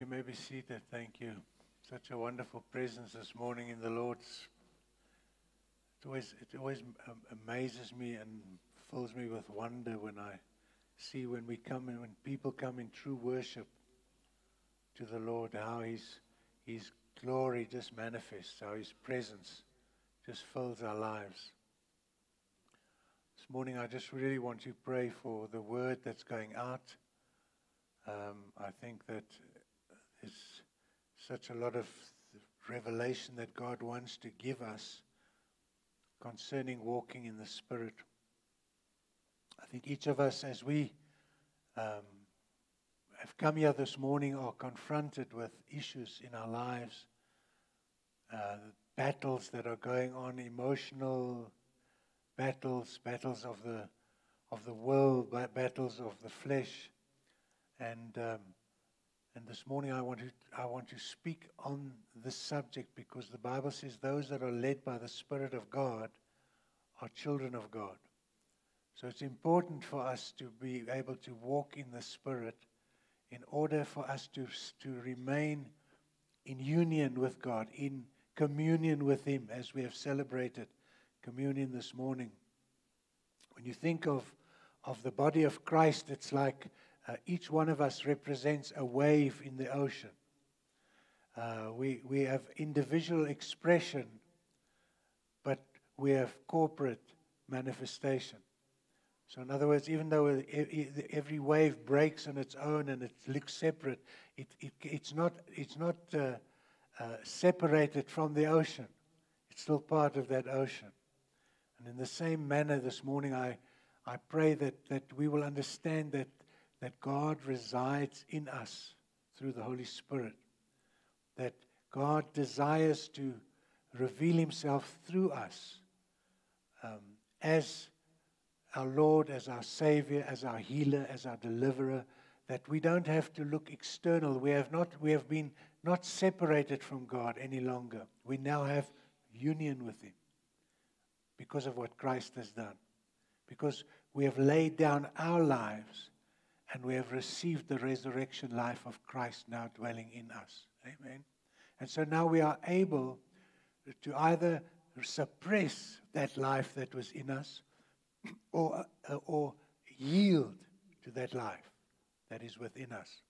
You may be seated. Thank you. Such a wonderful presence this morning in the Lord's. It always amazes me and fills me with wonder when I see when people come in true worship to the Lord, how His glory just manifests, how His presence just fills our lives. This morning I just really want to pray for the word that's going out. I think that there's such a lot of revelation that God wants to give us concerning walking in the Spirit. I think each of us, as we have come here this morning, are confronted with issues in our lives, battles that are going on, emotional battles of the world, battles of the flesh, and this morning I want to speak on this subject because the Bible says those that are led by the Spirit of God are children of God. So it's important for us to be able to walk in the Spirit in order for us to remain in union with God, in communion with Him, as we have celebrated communion this morning. When you think of the body of Christ, it's like each one of us represents a wave in the ocean. We have individual expression, but we have corporate manifestation. So in other words, even though every wave breaks on its own and it looks separate, it's not separated from the ocean. It's still part of that ocean. And in the same manner this morning, I pray that we will understand that God resides in us through the Holy Spirit, that God desires to reveal Himself through us as our Lord, as our Savior, as our healer, as our deliverer, that we don't have to look external. We have been not separated from God any longer. We now have union with Him because of what Christ has done, because we have laid down our lives and we have received the resurrection life of Christ now dwelling in us. Amen. And so now we are able to either suppress that life that was in us or yield to that life that is within us.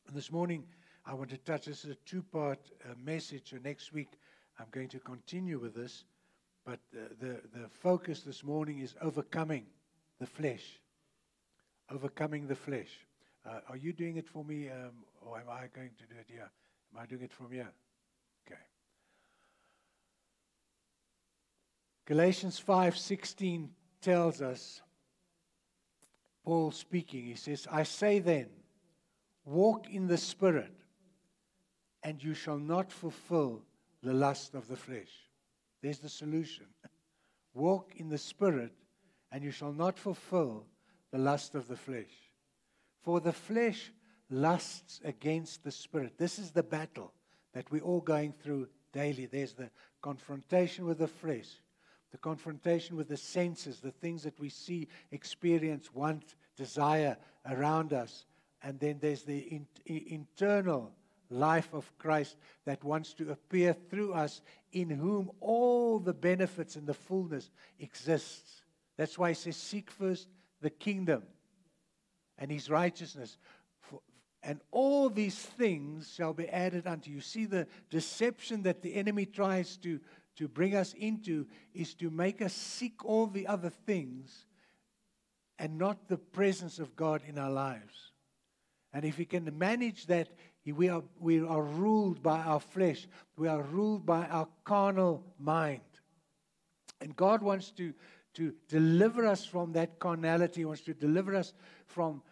And this morning I want to touch, this is a two-part message, and next week I'm going to continue with this, but the focus this morning is overcoming the flesh. Overcoming the flesh. Are you doing it for me, or am I going to do it here? Am I doing it from here? Okay. Galatians 5:16 tells us, Paul speaking, he says, I say then, walk in the Spirit, and you shall not fulfill the lust of the flesh. There's the solution. Walk in the Spirit, and you shall not fulfill the lust of the flesh. For the flesh lusts against the Spirit. This is the battle that we're all going through daily. There's the confrontation with the flesh, the confrontation with the senses, the things that we see, experience, want, desire around us. And then there's the internal life of Christ that wants to appear through us, in whom all the benefits and the fullness exists. That's why he says, seek first the kingdom and His righteousness, and all these things shall be added unto you. See, the deception that the enemy tries to bring us into is to make us seek all the other things and not the presence of God in our lives. And if we can manage that, we are ruled by our flesh. We are ruled by our carnal mind. And God wants to deliver us from that carnality. He wants to deliver us from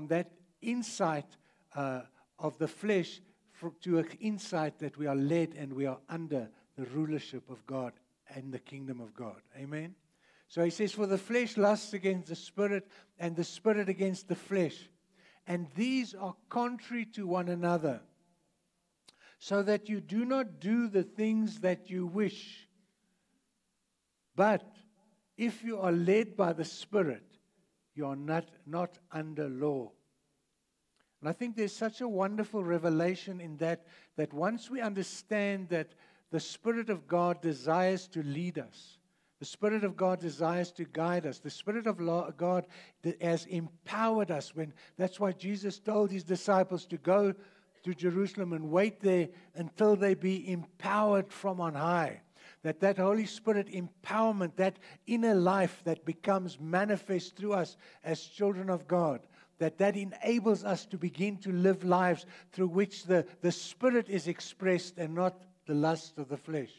that insight of the flesh to an insight that we are led and we are under the rulership of God and the kingdom of God. Amen? So he says, for the flesh lusts against the Spirit, and the Spirit against the flesh. And these are contrary to one another, so that you do not do the things that you wish. But if you are led by the Spirit, you are not under law. And I think there's such a wonderful revelation in that once we understand that the Spirit of God desires to lead us, the Spirit of God desires to guide us, the Spirit of God has empowered us. That's why Jesus told His disciples to go to Jerusalem and wait there until they be empowered from on high. That Holy Spirit empowerment, that inner life that becomes manifest through us as children of God, that enables us to begin to live lives through which the Spirit is expressed and not the lust of the flesh.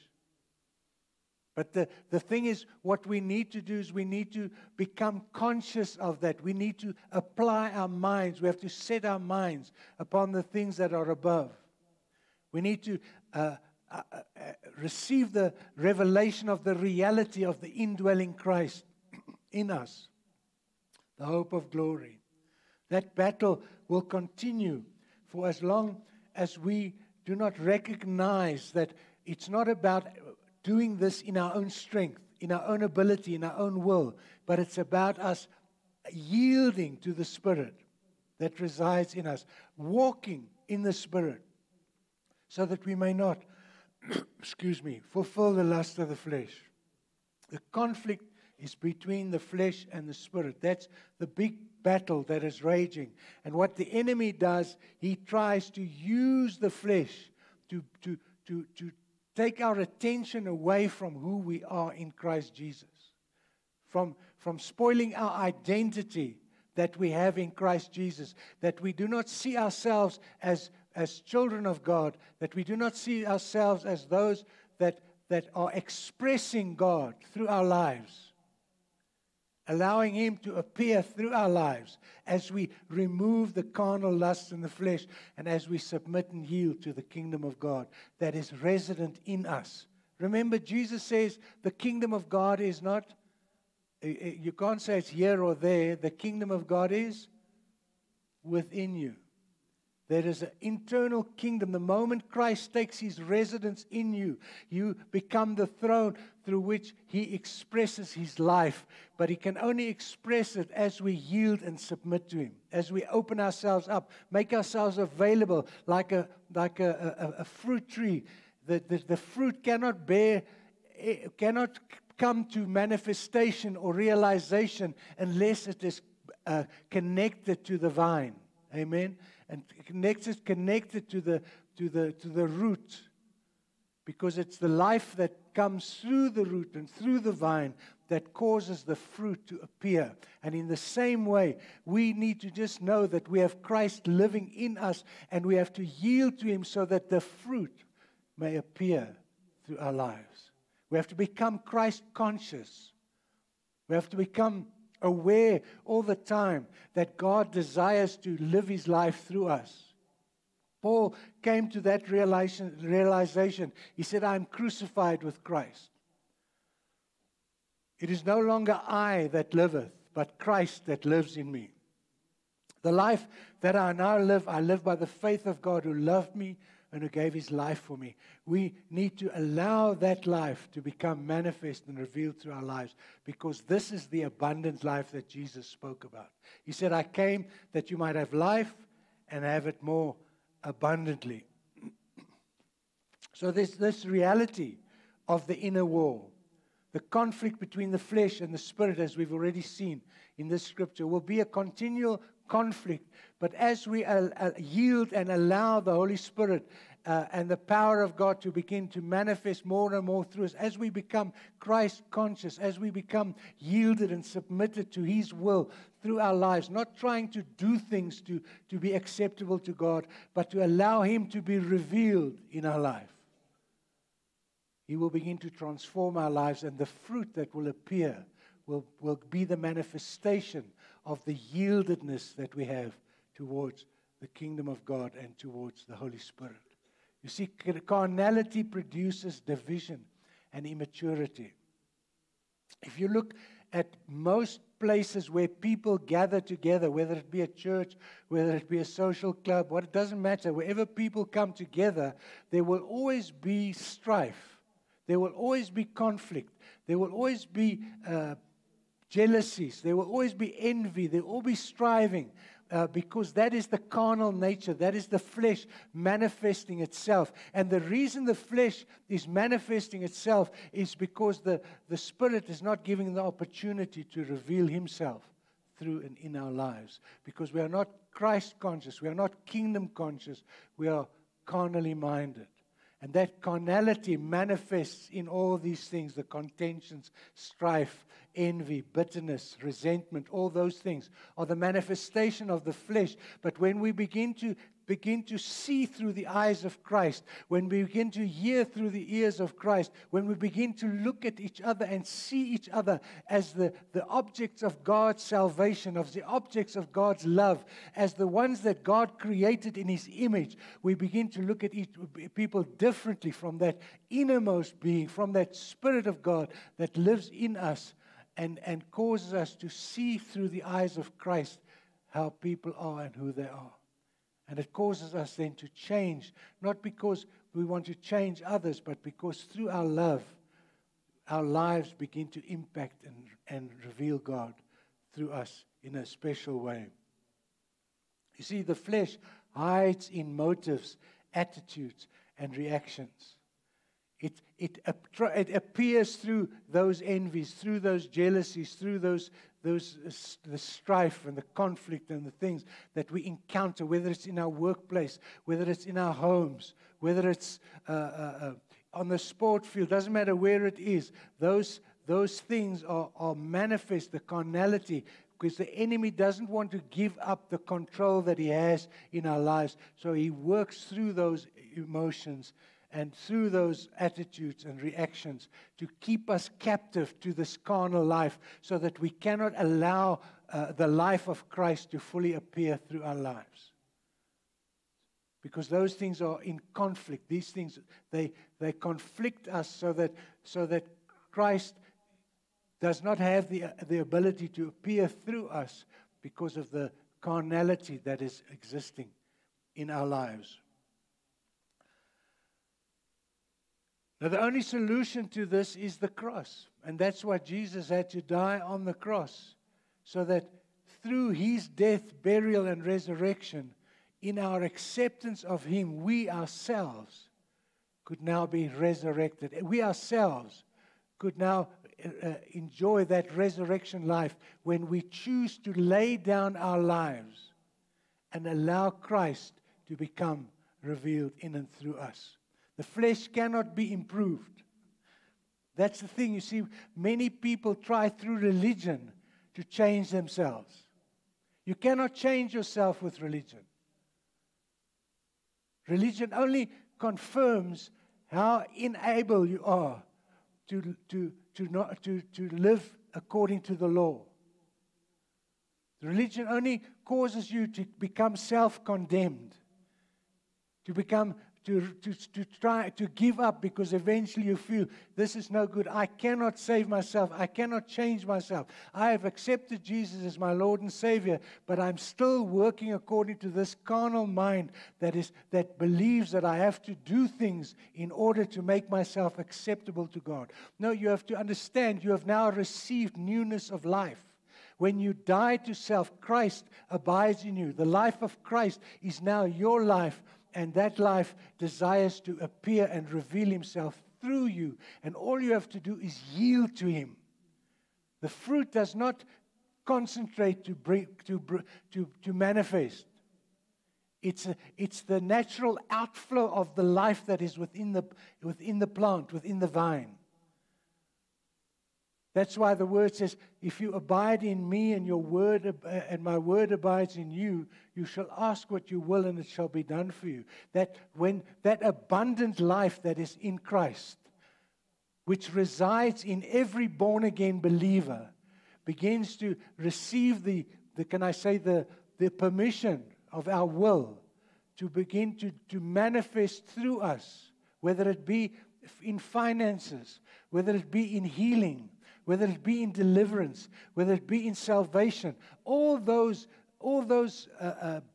But the thing is, what we need to do is we need to become conscious of that. We need to apply our minds. We have to set our minds upon the things that are above. We need to receive the revelation of the reality of the indwelling Christ in us, the hope of glory. That battle will continue for as long as we do not recognize that it's not about doing this in our own strength, in our own ability, in our own will, but it's about us yielding to the Spirit that resides in us, walking in the Spirit, so that we may not, fulfill the lust of the flesh. The conflict is between the flesh and the Spirit. That's the big battle that is raging. And what the enemy does, he tries to use the flesh to take our attention away from who we are in Christ Jesus. From spoiling our identity that we have in Christ Jesus. That we do not see ourselves as children of God. That we do not see ourselves as those that are expressing God through our lives. Allowing Him to appear through our lives as we remove the carnal lusts in the flesh and as we submit and yield to the kingdom of God that is resident in us. Remember, Jesus says the kingdom of God is not, you can't say it's here or there. The kingdom of God is within you. There is an internal kingdom. The moment Christ takes His residence in you, you become the throne through which He expresses His life. But He can only express it as we yield and submit to Him, as we open ourselves up, make ourselves available like a fruit tree. The fruit cannot come to manifestation or realization unless it is connected to the vine. Amen. And connected to the root, because it's the life that comes through the root and through the vine that causes the fruit to appear. And in the same way, we need to just know that we have Christ living in us, and we have to yield to Him so that the fruit may appear through our lives. We have to become Christ conscious. We have to become aware all the time that God desires to live His life through us. Paul came to that realization. He said, I am crucified with Christ. It is no longer I that liveth, but Christ that lives in me. The life that I now live, I live by the faith of God who loved me and who gave His life for me. We need to allow that life to become manifest and revealed through our lives, because this is the abundant life that Jesus spoke about. He said, I came that you might have life and have it more abundantly. So there's this reality of the inner war. The conflict between the flesh and the Spirit, as we've already seen in this scripture, will be a continual conflict. But as we yield and allow the Holy Spirit and the power of God to begin to manifest more and more through us, as we become Christ conscious, as we become yielded and submitted to His will through our lives, not trying to do things to be acceptable to God, but to allow Him to be revealed in our life, He will begin to transform our lives, and the fruit that will appear will be the manifestation of the yieldedness that we have towards the kingdom of God and towards the Holy Spirit. You see, carnality produces division and immaturity. If you look at most places where people gather together, whether it be a church, whether it be a social club, it doesn't matter. Wherever people come together, there will always be strife. There will always be conflict. There will always be jealousies. There will always be envy. There will always be striving. because that is the carnal nature. That is the flesh manifesting itself. And the reason the flesh is manifesting itself is because the Spirit is not giving the opportunity to reveal Himself through and in our lives. Because we are not Christ conscious. We are not kingdom conscious. We are carnally minded. And that carnality manifests in all these things, the contentions, strife, envy, bitterness, resentment, all those things are the manifestation of the flesh. But when we begin to see through the eyes of Christ, when we begin to hear through the ears of Christ, when we begin to look at each other and see each other as the objects of God's salvation, as the objects of God's love, as the ones that God created in His image, we begin to look at people differently from that innermost being, from that Spirit of God that lives in us and causes us to see through the eyes of Christ how people are and who they are. And it causes us then to change, not because we want to change others, but because through our love, our lives begin to impact and reveal God through us in a special way. You see, the flesh hides in motives, attitudes, and reactions. It appears through those envies, through those jealousies, through the strife and the conflict and the things that we encounter, whether it's in our workplace, whether it's in our homes, whether it's on the sport field, doesn't matter where it is. Those things are manifest, the carnality, because the enemy doesn't want to give up the control that he has in our lives. So he works through those emotions and through those attitudes and reactions to keep us captive to this carnal life so that we cannot allow the life of Christ to fully appear through our lives. Because those things are in conflict. These things, they conflict us so that Christ does not have the ability to appear through us because of the carnality that is existing in our lives. Now, the only solution to this is the cross. And that's why Jesus had to die on the cross. So that through His death, burial, and resurrection, in our acceptance of Him, we ourselves could now be resurrected. We ourselves could now enjoy that resurrection life when we choose to lay down our lives and allow Christ to become revealed in and through us. The flesh cannot be improved. That's the thing. You see, many people try through religion to change themselves. You cannot change yourself with religion. Religion only confirms how unable you are to live according to the law. Religion only causes you to become self-condemned, to try to give up, because eventually you feel this is no good. I cannot save myself. I cannot change myself. I have accepted Jesus as my Lord and Savior, but I'm still working according to this carnal mind that believes that I have to do things in order to make myself acceptable to God. No, you have to understand you have now received newness of life. When you die to self, Christ abides in you. The life of Christ is now your life. And that life desires to appear and reveal Himself through you. And all you have to do is yield to Him. The fruit does not concentrate to manifest. It's the natural outflow of the life that is within the plant, within the vine. That's why the word says, if you abide in me and my word abides in you, you shall ask what you will and it shall be done for you. That when that abundant life that is in Christ, which resides in every born-again believer, begins to receive the permission of our will to begin to manifest through us, whether it be in finances, whether it be in healing, whether it be in deliverance, whether it be in salvation, all those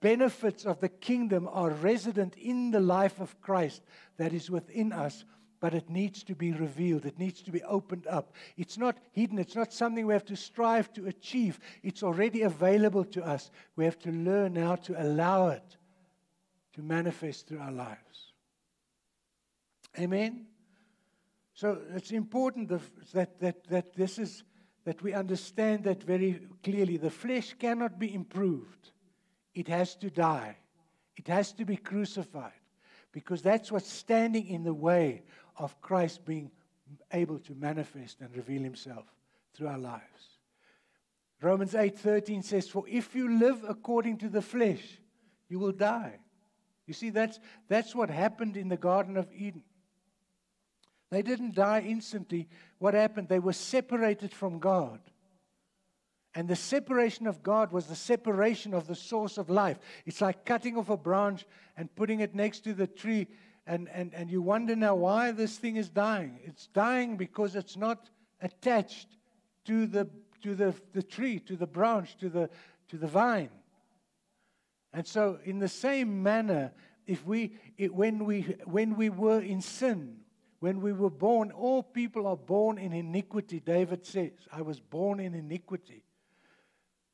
benefits of the kingdom are resident in the life of Christ that is within us. but it needs to be revealed. It needs to be opened up. It's not hidden. It's not something we have to strive to achieve. It's already available to us. We have to learn how to allow it to manifest through our lives. Amen? So it's important that we understand that very clearly. The flesh cannot be improved. It has to die. It has to be crucified, because that's what's standing in the way of Christ being able to manifest and reveal himself through our lives. Romans 8:13 says, "For if you live according to the flesh, you will die." You see, that's what happened in the Garden of Eden. They didn't die instantly. What happened? They were separated from God. And the separation of God was the separation of the source of life. It's like cutting off a branch and putting it next to the tree. And you wonder now why this thing is dying. It's dying because it's not attached to the tree, to the branch, to the vine. And so in the same manner, when we were in sin, when we were born, all people are born in iniquity. David says, "I was born in iniquity."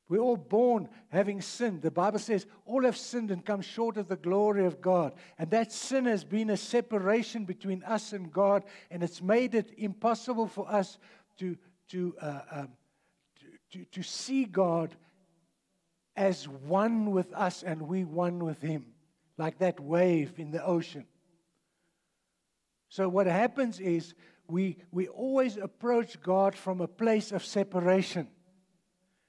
We're all born having sinned. The Bible says all have sinned and come short of the glory of God. And that sin has been a separation between us and God, and it's made it impossible for us to see God as one with us and we one with Him, like that wave in the ocean. So what happens is we always approach God from a place of separation.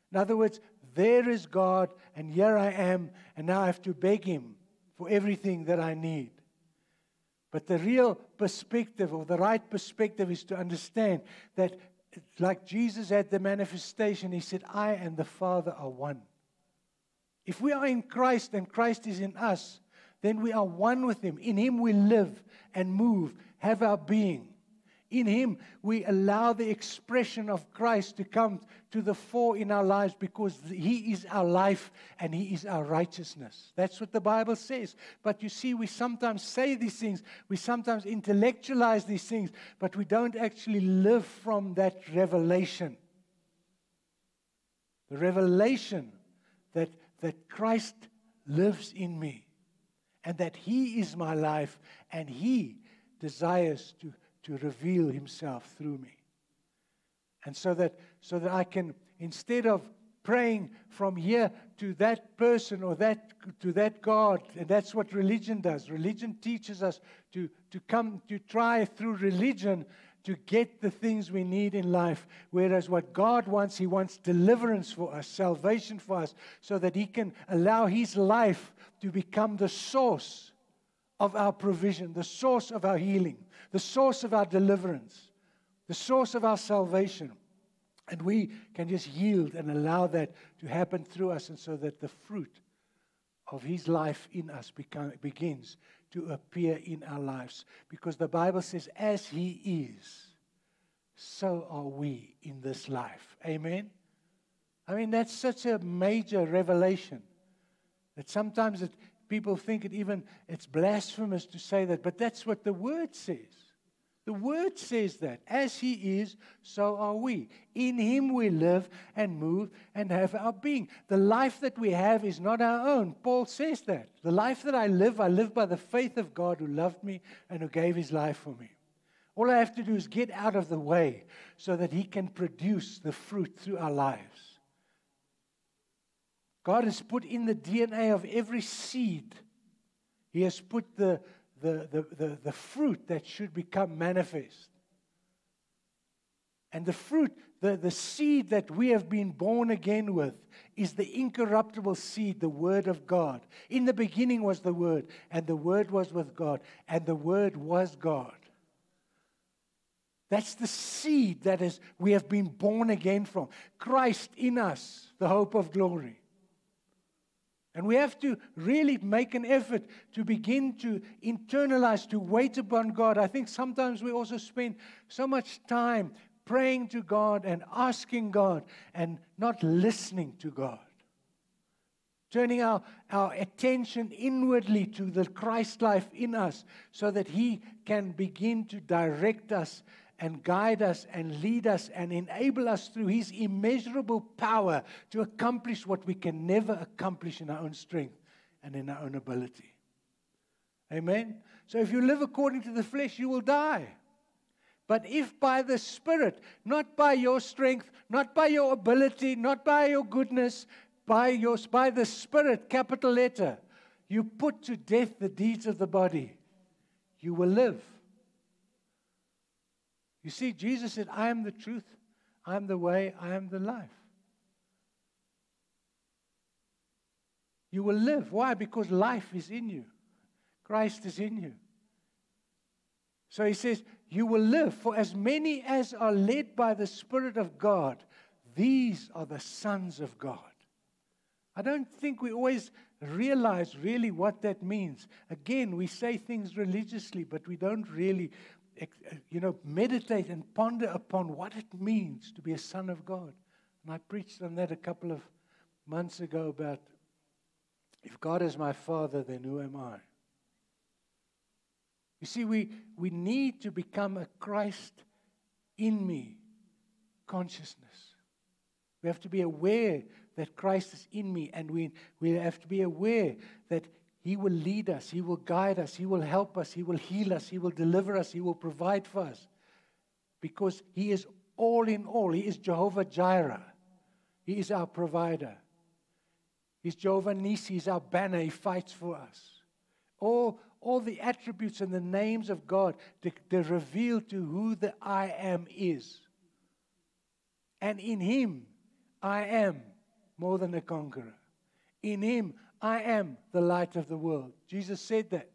In other words, there is God, and here I am, and now I have to beg Him for everything that I need. But the real perspective, or the right perspective, is to understand that, like Jesus had the manifestation, He said, "I and the Father are one." If we are in Christ and Christ is in us, then we are one with Him. In Him we live and move, have our being. In Him, we allow the expression of Christ to come to the fore in our lives, because He is our life and He is our righteousness. That's what the Bible says. But you see, we sometimes say these things, we sometimes intellectualize these things, but we don't actually live from that revelation. The revelation that Christ lives in me, and that He is my life, and He desires to reveal Himself through me. And so that I can, instead of praying from here to that person or to that God, and that's what religion does. Religion teaches us to try through religion to get the things we need in life. Whereas what God wants, He wants deliverance for us, salvation for us, so that He can allow His life to become the source of our provision, the source of our healing, the source of our deliverance, the source of our salvation. And we can just yield and allow that to happen through us, and so that the fruit of His life in us begins to appear in our lives. Because the Bible says, as He is, so are we in this life. Amen? I mean, that's such a major revelation that sometimes people think it's blasphemous to say that, but that's what the Word says. The Word says that. As He is, so are we. In Him we live and move and have our being. The life that we have is not our own. Paul says that. The life that I live by the faith of God who loved me and who gave His life for me. All I have to do is get out of the way so that He can produce the fruit through our lives. God has put in the DNA of every seed, He has put the fruit that should become manifest. And the fruit, the seed that we have been born again with, is the incorruptible seed, the Word of God. In the beginning was the Word, and the Word was with God, and the Word was God. That's the seed that we have been born again from. Christ in us, the hope of glory. And we have to really make an effort to begin to internalize, to wait upon God. I think sometimes we also spend so much time praying to God and asking God and not listening to God. Turning our attention inwardly to the Christ life in us so that He can begin to direct us and guide us and lead us and enable us through His immeasurable power to accomplish what we can never accomplish in our own strength and in our own ability. Amen? So if you live according to the flesh, you will die. But if by the Spirit, not by your strength, not by your ability, not by your goodness, by the Spirit, capital letter, you put to death the deeds of the body, you will live. You see, Jesus said, I am the truth, I am the way, I am the life. You will live. Why? Because life is in you. Christ is in you. So He says, you will live. For as many as are led by the Spirit of God, these are the sons of God. I don't think we always realize really what that means. Again, we say things religiously, but we don't really, meditate and ponder upon what it means to be a son of God. And I preached on that a couple of months ago about, if God is my Father, then who am I? You see, we need to become a Christ in me consciousness. We have to be aware that Christ is in me, and we have to be aware that He will lead us, He will guide us, He will help us, He will heal us, He will deliver us, He will provide for us. Because He is all in all. He is Jehovah Jireh. He is our provider. He's Jehovah Nissi. He's our banner. He fights for us. All the attributes and the names of God, they reveal to who the I am is. And in Him, I am more than a conqueror. In Him, I am the light of the world. Jesus said that.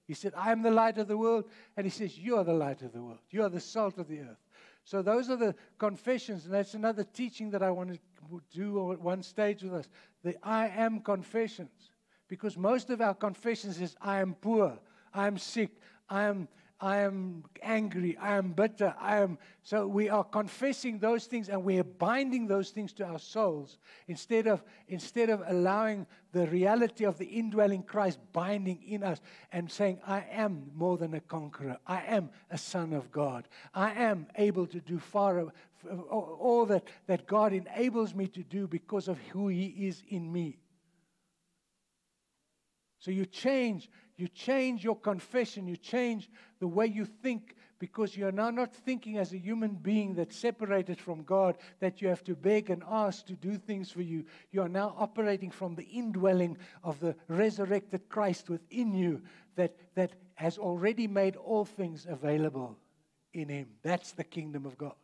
He said, I am the light of the world. And He says, you are the light of the world. You are the salt of the earth. So those are the confessions. And that's another teaching that I want to do at one stage with us. The I am confessions. Because most of our confessions is, I am poor, I am sick, I am angry, I am bitter, So we are confessing those things and we are binding those things to our souls instead of allowing the reality of the indwelling Christ binding in us and saying, I am more than a conqueror. I am a son of God. I am able to do all that God enables me to do because of who He is in me. So you change your confession, you change the way you think, because you are now not thinking as a human being that's separated from God, that you have to beg and ask to do things for you. You are now operating from the indwelling of the resurrected Christ within you that has already made all things available in Him. That's the kingdom of God.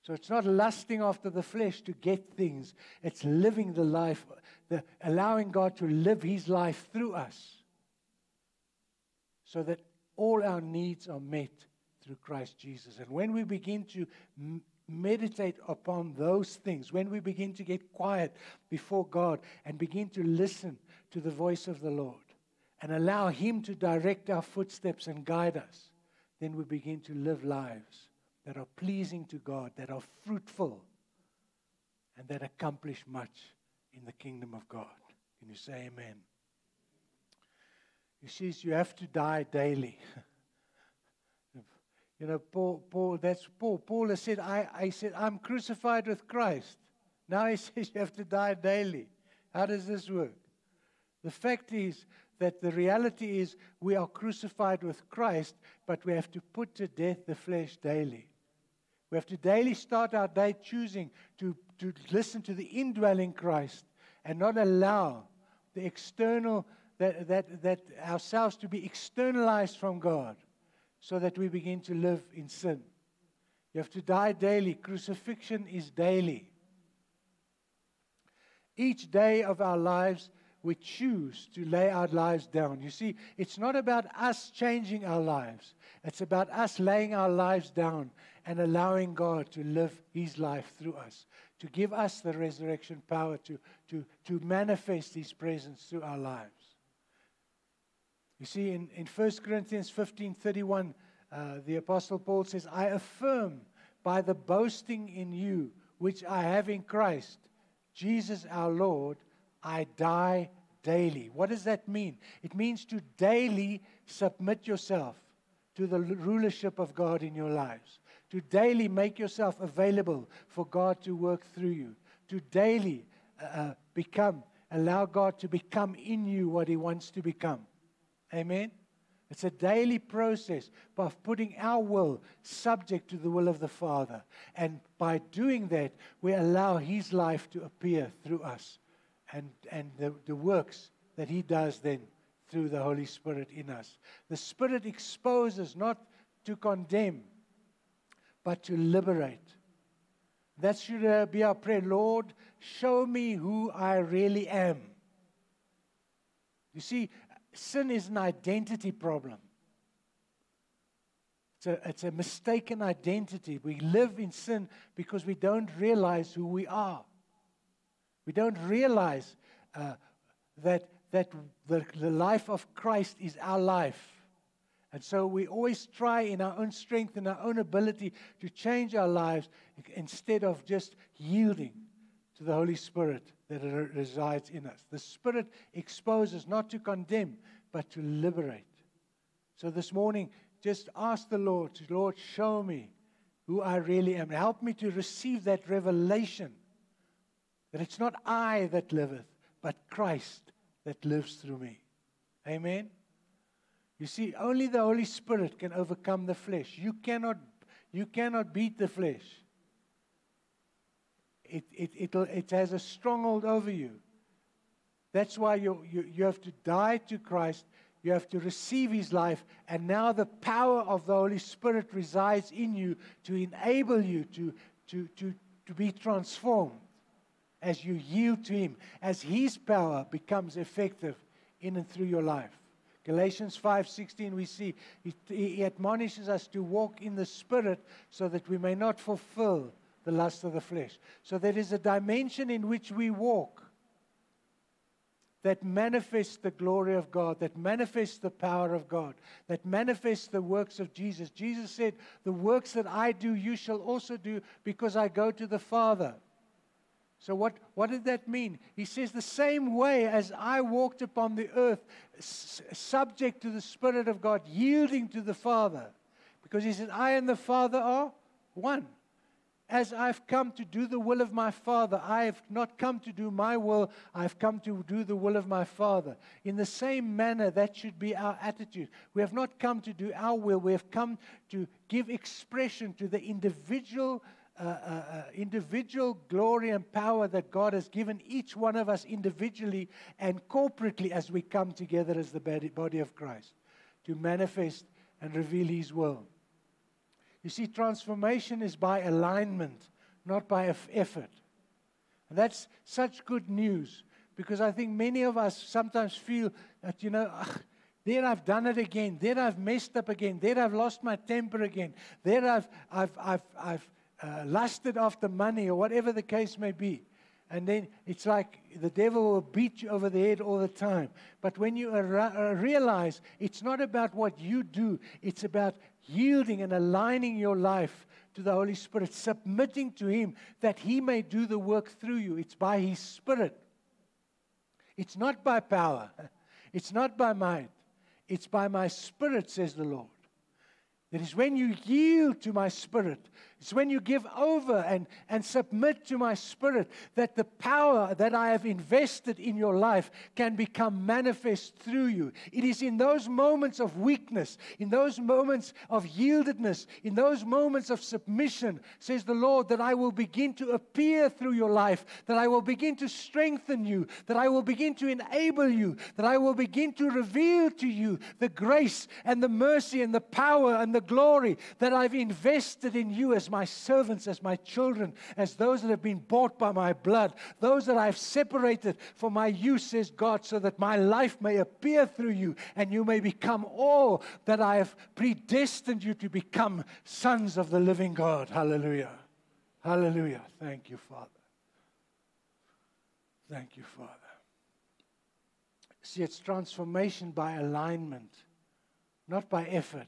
So it's not lusting after the flesh to get things. It's living the life, allowing God to live His life through us so that all our needs are met through Christ Jesus. And when we begin to meditate upon those things, when we begin to get quiet before God and begin to listen to the voice of the Lord and allow Him to direct our footsteps and guide us, then we begin to live lives that are pleasing to God, that are fruitful, and that accomplish much in the kingdom of God. Can you say amen? You see, you have to die daily. Paul has said, I said, I'm crucified with Christ. Now he says you have to die daily. How does this work? The fact is that the reality is we are crucified with Christ, but we have to put to death the flesh daily. We have to daily start our day choosing to listen to the indwelling Christ and not allow the external, that ourselves to be externalized from God so that we begin to live in sin. You have to die daily. Crucifixion is daily. Each day of our lives, we choose to lay our lives down. You see, it's not about us changing our lives. It's about us laying our lives down and allowing God to live His life through us, to give us the resurrection power to manifest His presence through our lives. You see, in 1 Corinthians 15:31, the Apostle Paul says, I affirm by the boasting in you, which I have in Christ, Jesus our Lord, I die daily. What does that mean? It means to daily submit yourself to the rulership of God in your lives. To daily make yourself available for God to work through you. To daily allow God to become in you what He wants to become. Amen? It's a daily process of putting our will subject to the will of the Father. And by doing that, we allow His life to appear through us. And the works that He does then through the Holy Spirit in us. The Spirit exposes not to condemn, but to liberate. That should be our prayer. Lord, show me who I really am. You see, sin is an identity problem. It's a mistaken identity. We live in sin because we don't realize who we are. We don't realize that the life of Christ is our life. And so we always try in our own strength and our own ability to change our lives instead of just yielding to the Holy Spirit that resides in us. The Spirit exposes, not to condemn, but to liberate. So this morning, just ask the Lord, Lord, show me who I really am. Help me to receive that revelation that it's not I that liveth, but Christ that lives through me. Amen? You see, only the Holy Spirit can overcome the flesh. You cannot beat the flesh. It has a stronghold over you. That's why you have to die to Christ. You have to receive His life. And now the power of the Holy Spirit resides in you to enable you to be transformed as you yield to Him, as His power becomes effective in and through your life. Galatians 5:16, we see he admonishes us to walk in the Spirit so that we may not fulfill the lust of the flesh. So there is a dimension in which we walk that manifests the glory of God, that manifests the power of God, that manifests the works of Jesus. Jesus said, the works that I do, you shall also do, because I go to the Father. So what did that mean? He says, the same way as I walked upon the earth, subject to the Spirit of God, yielding to the Father. Because He said, I and the Father are one. As I've come to do the will of my Father, I have not come to do my will, I've come to do the will of my Father. In the same manner, that should be our attitude. We have not come to do our will, we have come to give expression to the individual glory and power that God has given each one of us individually and corporately as we come together as the body of Christ to manifest and reveal His will. You see, transformation is by alignment, not by effort. And that's such good news because I think many of us sometimes feel that, there I've done it again. There I've messed up again. There I've lost my temper again. There I've lusted after money or whatever the case may be. And then it's like the devil will beat you over the head all the time. But when you realize it's not about what you do, it's about yielding and aligning your life to the Holy Spirit, submitting to Him that He may do the work through you. It's by His Spirit. It's not by power. It's not by might. It's by my Spirit, says the Lord. It is when you yield to my Spirit, it's when you give over and submit to my Spirit that the power that I have invested in your life can become manifest through you. It is in those moments of weakness, in those moments of yieldedness, in those moments of submission, says the Lord, that I will begin to appear through your life, that I will begin to strengthen you, that I will begin to enable you, that I will begin to reveal to you the grace and the mercy and the power and the glory that I've invested in you as my servants, as my children, as those that have been bought by my blood, those that I've separated for my use, says God, so that my life may appear through you and you may become all that I have predestined you to become, sons of the living God. Hallelujah. Hallelujah. Thank you, Father. Thank you, Father. See, it's transformation by alignment, not by effort.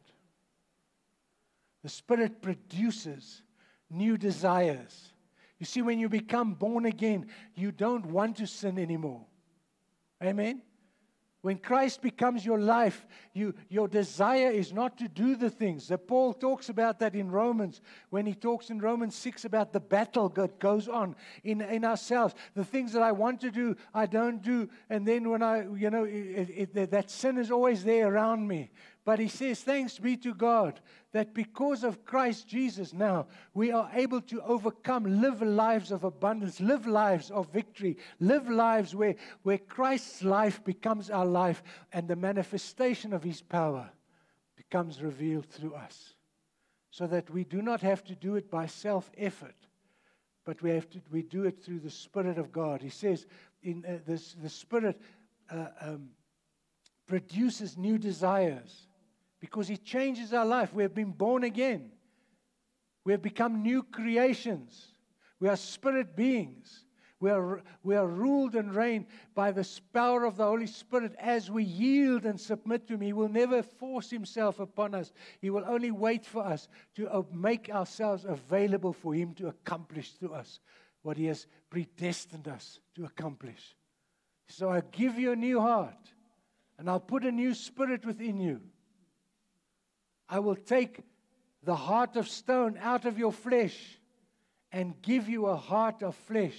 The Spirit produces new desires. You see, when you become born again, you don't want to sin anymore. Amen? When Christ becomes your life, your desire is not to do the things. Paul talks about that in Romans, when he talks in Romans 6 about the battle that goes on in ourselves. The things that I want to do, I don't do. And then when that sin is always there around me. But he says, thanks be to God that because of Christ Jesus now, we are able to overcome, live lives of abundance, live lives of victory, live lives where Christ's life becomes our life and the manifestation of His power becomes revealed through us. So that we do not have to do it by self-effort, but we do it through the Spirit of God. He says, the Spirit produces new desires. Because He changes our life. We have been born again. We have become new creations. We are spirit beings. We are ruled and reigned by the power of the Holy Spirit as we yield and submit to Him. He will never force Himself upon us. He will only wait for us to make ourselves available for Him to accomplish through us what He has predestined us to accomplish. So I give you a new heart, and I'll put a new spirit within you. I will take the heart of stone out of your flesh and give you a heart of flesh.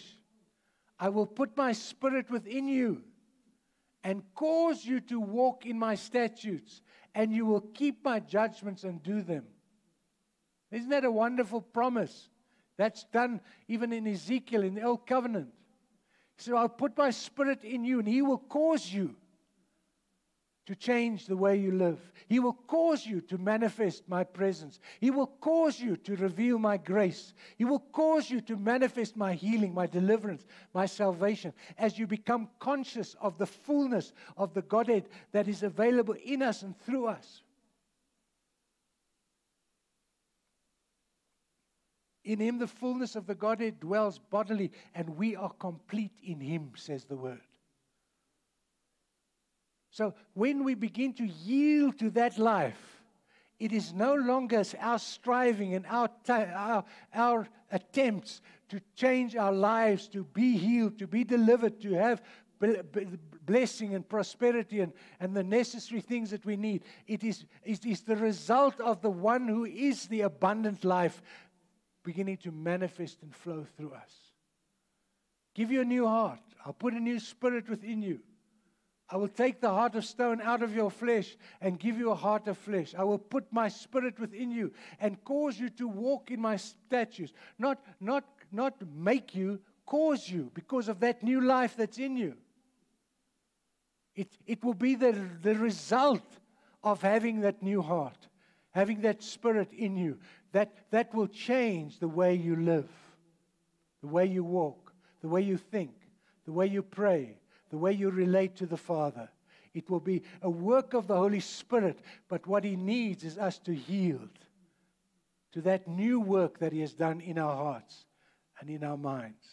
I will put my spirit within you and cause you to walk in my statutes, and you will keep my judgments and do them. Isn't that a wonderful promise? That's done even in Ezekiel, in the Old Covenant. He said, I'll put my spirit in you, and He will cause you to change the way you live. He will cause you to manifest my presence. He will cause you to reveal my grace. He will cause you to manifest my healing, my deliverance, my salvation, as you become conscious of the fullness of the Godhead that is available in us and through us. In Him the fullness of the Godhead dwells bodily, and we are complete in Him, says the Word. So when we begin to yield to that life, it is no longer our striving and our attempts to change our lives, to be healed, to be delivered, to have blessing and prosperity and the necessary things that we need. It is the result of the one who is the abundant life beginning to manifest and flow through us. Give you a new heart. I'll put a new spirit within you. I will take the heart of stone out of your flesh and give you a heart of flesh. I will put my spirit within you and cause you to walk in my statutes. Not make you, cause you, because of that new life that's in you. It will be the result of having that new heart, having that spirit in you. That will change the way you live, the way you walk, the way you think, the way you pray, the way you relate to the Father. It will be a work of the Holy Spirit, but what He needs is us to yield to that new work that He has done in our hearts and in our minds.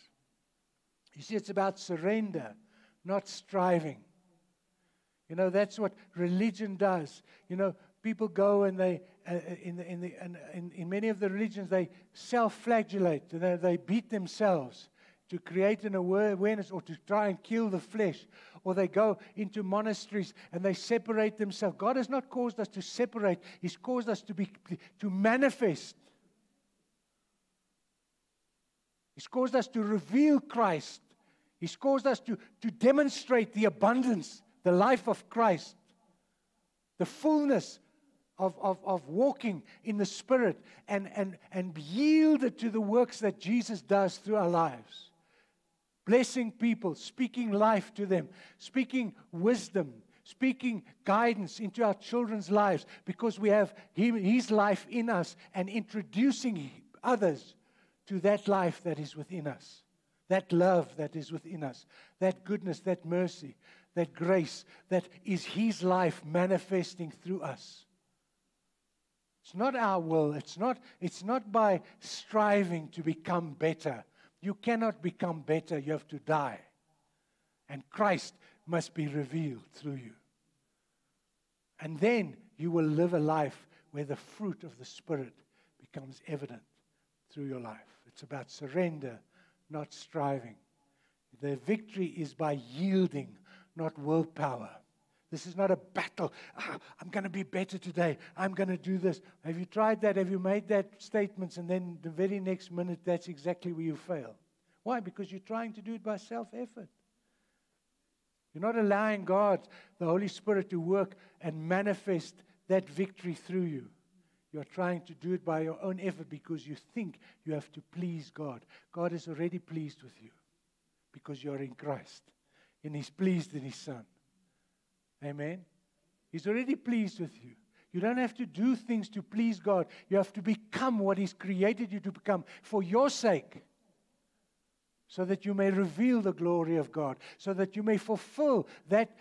You see, it's about surrender, not striving. You know, that's what religion does. You know, people go and they, in many of the religions, they self-flagellate. They beat themselves to create an awareness or to try and kill the flesh. Or they go into monasteries and they separate themselves. God has not caused us to separate. He's caused us to manifest. He's caused us to reveal Christ. He's caused us to demonstrate the abundance, the life of Christ, the fullness of walking in the Spirit and yielded to the works that Jesus does through our lives. Blessing people, speaking life to them, speaking wisdom, speaking guidance into our children's lives because we have His life in us and introducing others to that life that is within us, that love that is within us, that goodness, that mercy, that grace that is His life manifesting through us. It's not our will. It's not by striving to become better. You cannot become better. You have to die. And Christ must be revealed through you. And then you will live a life where the fruit of the Spirit becomes evident through your life. It's about surrender, not striving. The victory is by yielding, not willpower. This is not a battle. I'm going to be better today. I'm going to do this. Have you tried that? Have you made that statements and then the very next minute that's exactly where you fail? Why? Because you're trying to do it by self-effort. You're not allowing God, the Holy Spirit, to work and manifest that victory through you. You're trying to do it by your own effort because you think you have to please God. God is already pleased with you because you're in Christ. And He's pleased in His Son. Amen? He's already pleased with you. You don't have to do things to please God. You have to become what He's created you to become for your sake. So that you may reveal the glory of God. So that you may fulfill that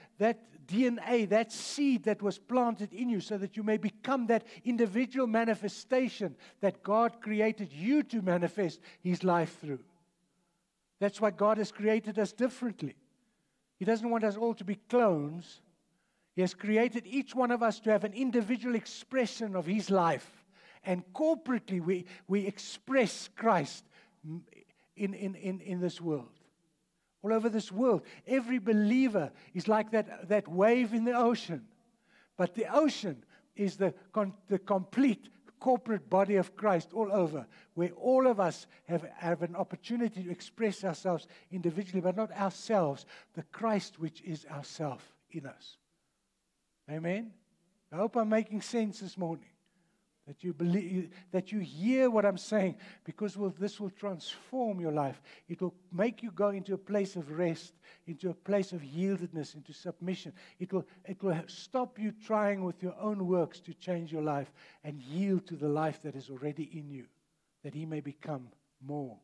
DNA, that seed that was planted in you. So that you may become that individual manifestation that God created you to manifest His life through. That's why God has created us differently. He doesn't want us all to be clones. He has created each one of us to have an individual expression of His life. And corporately we express Christ in this world. All over this world. Every believer is like that wave in the ocean. But the ocean is the complete corporate body of Christ all over, where all of us have an opportunity to express ourselves individually, but not ourselves, the Christ which is ourself in us. Amen? I hope I'm making sense this morning. That you believe, that you hear what I'm saying, because this will transform your life. It will make you go into a place of rest, into a place of yieldedness, into submission. It will stop you trying with your own works to change your life and yield to the life that is already in you, that He may become more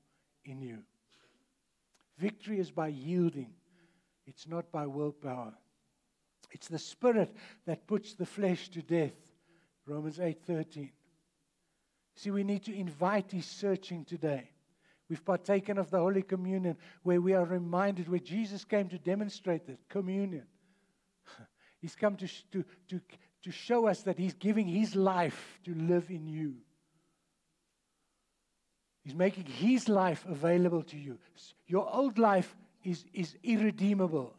in you. Victory is by yielding. It's not by willpower. It's the Spirit that puts the flesh to death. Romans 8:13. See, we need to invite His searching today. We've partaken of the Holy Communion, where we are reminded, where Jesus came to demonstrate that communion. He's come to show us that He's giving His life to live in you. He's making His life available to you. Your old life is irredeemable.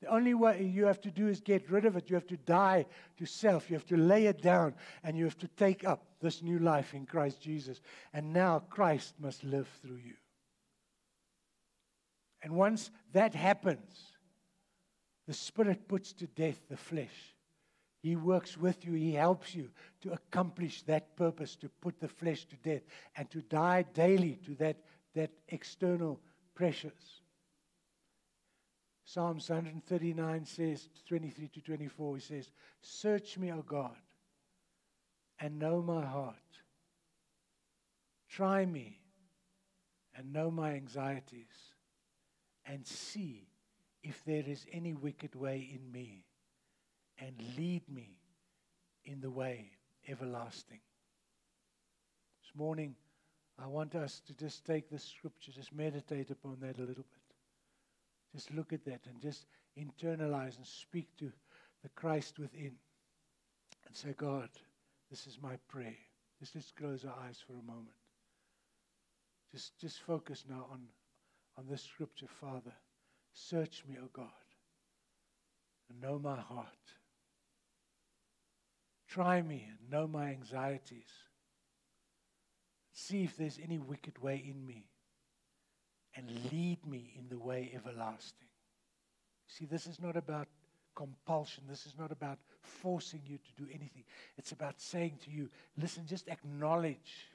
The only way you have to do is get rid of it. You have to die to self. You have to lay it down. And you have to take up this new life in Christ Jesus. And now Christ must live through you. And once that happens, the Spirit puts to death the flesh. He works with you. He helps you to accomplish that purpose, to put the flesh to death and to die daily to that external pressures. Psalms 139 says, 23 to 24, He says, "Search me, O God, and know my heart. Try me and know my anxieties, and see if there is any wicked way in me, and lead me in the way everlasting." This morning, I want us to just take this scripture, just meditate upon that a little bit. Just look at that and just internalize and speak to the Christ within. And say, God, this is my prayer. Let's close our eyes for a moment. Just focus now on this scripture, Father. Search me, O God, and know my heart. Try me and know my anxieties. See if there's any wicked way in me, and lead me in the way everlasting. See, this is not about compulsion. This is not about forcing you to do anything. It's about saying to you, listen, just acknowledge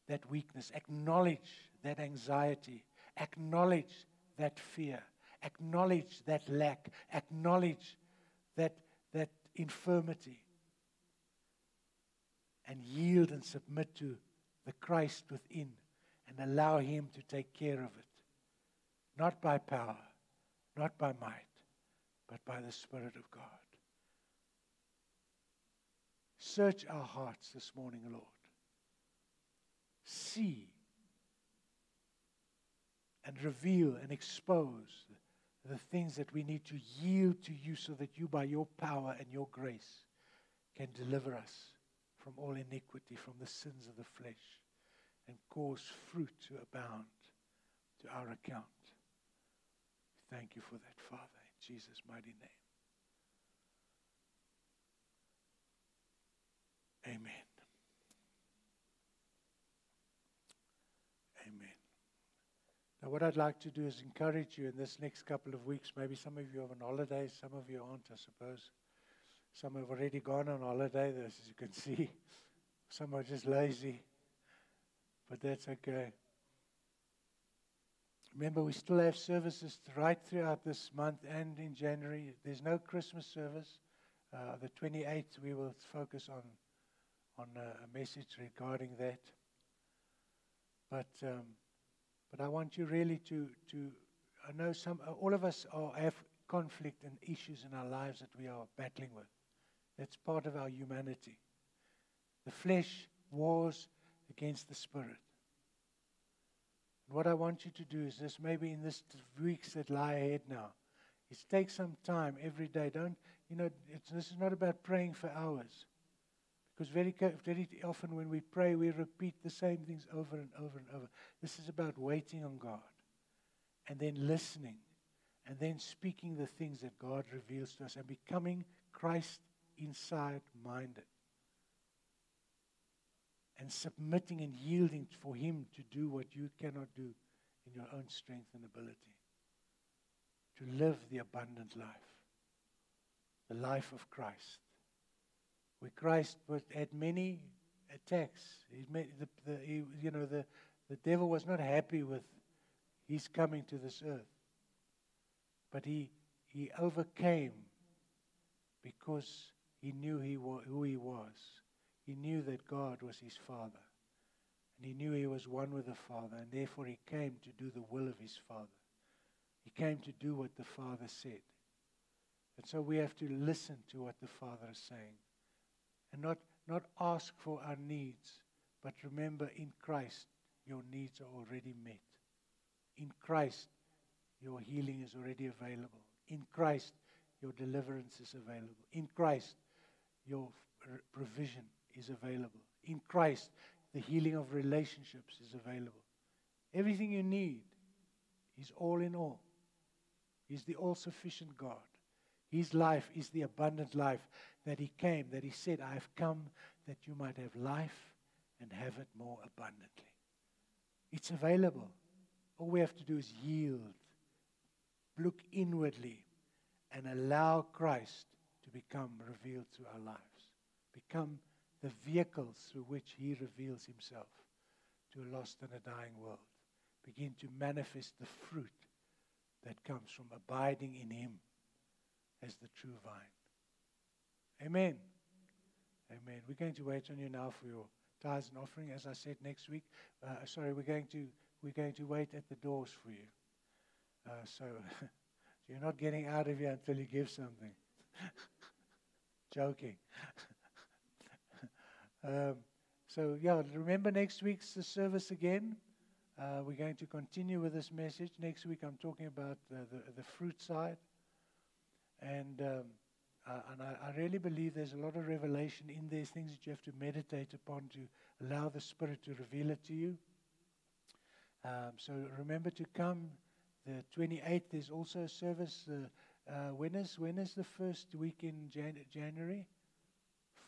that weakness. Acknowledge that anxiety. Acknowledge that fear. Acknowledge that lack. Acknowledge that infirmity. And yield and submit to the Christ within. And allow Him to take care of it. Not by power, not by might, but by the Spirit of God. Search our hearts this morning, Lord. See and reveal and expose the things that we need to yield to you, so that you, by your power and your grace, can deliver us from all iniquity, from the sins of the flesh, and cause fruit to abound to our account. thank you for that, Father, in Jesus' mighty name. Amen. Amen. Now, what I'd like to do is encourage you in this next couple of weeks. Maybe some of you are on holiday, some of you aren't, I suppose. Some have already gone on holiday, as you can see. Some are just lazy, but that's okay. Remember, we still have services right throughout this month and in January. There's no Christmas service. The 28th, we will focus on a message regarding that. But I want you really to I know all of us have conflict and issues in our lives that we are battling with. That's part of our humanity. The flesh wars against the spirit. And what I want you to do is this, maybe in this weeks that lie ahead now, is take some time every day. This is not about praying for hours. Because very often when we pray, we repeat the same things over and over and over. This is about waiting on God and then listening and then speaking the things that God reveals to us and becoming Christ inside minded and submitting and yielding for Him to do what you cannot do in your own strength and ability. To live the abundant life, the life of Christ. Where Christ had many attacks. The devil was not happy with His coming to this earth. But he overcame because he knew who he was. He knew that God was his Father. And he knew he was one with the Father. And therefore he came to do the will of his Father. He came to do what the Father said. And so we have to listen to what the Father is saying. And not ask for our needs, but remember, in Christ, your needs are already met. In Christ, your healing is already available. In Christ, your deliverance is available. In Christ, your provision is available. In Christ, the healing of relationships is available. Everything you need is all in all. He's the all-sufficient God. His life is the abundant life that He came, that He said, I have come that you might have life and have it more abundantly. It's available. All we have to do is yield, look inwardly, and allow Christ to become revealed through our lives. Become the vehicles through which He reveals Himself to a lost and a dying world. Begin to manifest the fruit that comes from abiding in Him as the true vine. Amen. Amen. We're going to wait on you now for your tithes and offering. As I said, next week, we're going to wait at the doors for you. So you're not getting out of here until you give something. Joking. Remember next week's service again. We're going to continue with this message. Next week I'm talking about the fruit side. And I really believe there's a lot of revelation in there, things that you have to meditate upon to allow the Spirit to reveal it to you. So remember to come. The 28th, there's also a service. When is the first week in January?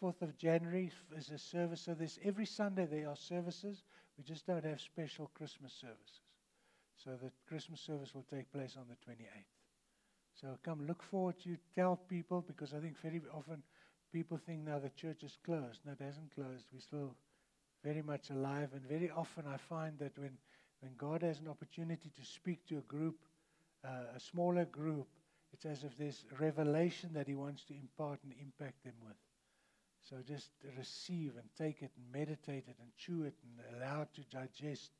4th of January is a service. So every Sunday there are services. We just don't have special Christmas services. So the Christmas service will take place on the 28th. So come, look forward to tell people, because I think very often people think now the church is closed. No, it hasn't closed. We're still very much alive. And very often I find that when God has an opportunity to speak to a group, a smaller group, it's as if there's revelation that He wants to impart and impact them with. So just receive and take it and meditate it and chew it and allow it to digest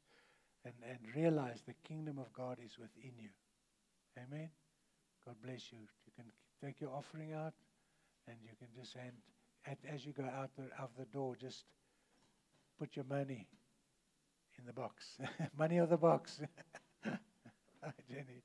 and realize the kingdom of God is within you. Amen. God bless you. You can take your offering out and you can just hand, as you go out of the door, just put your money in the box. Money of the box. Hi, Jenny.